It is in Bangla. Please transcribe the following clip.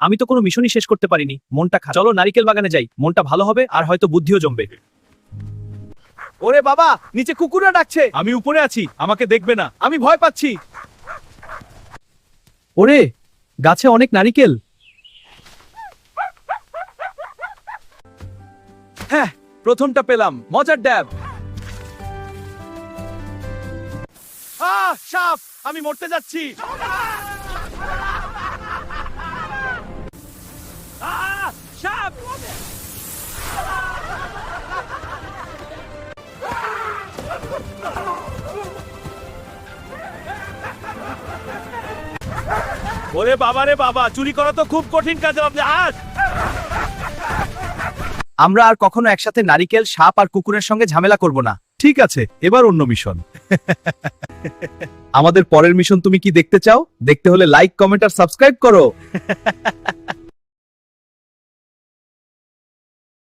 আমি তো কোনো মিশনই শেষ করতে পারিনি, মনটা খারাপ। চলো নারিকেল বাগানে যাই, মনটা ভালো হবে আর হয়তো বুদ্ধিও জমবে। ওরে বাবা, নিচে কুকুররা ডাকছে। আমি উপরে আছি, আমাকে দেখবে না। আমি ভয় পাচ্ছি। ওরে, গাছে অনেক নারিকেল। হ্যাঁ, প্রথমটা পেলাম, মজার ড্যাব। সাপ, আমি মরতে যাচ্ছি। সাপ! ওরে বাবা রে বাবা, চুরি করা তো খুব কঠিন কাজ। আমরা আর কখনো একসাথে নারিকেল, সাপ আর কুকুরের সঙ্গে ঝামেলা করব না। ঠিক আছে, এবার অন্য মিশন। আমাদের পরের মিশন তুমি কি দেখতে চাও? দেখতে হলে লাইক, কমেন্ট আর সাবস্ক্রাইব করো।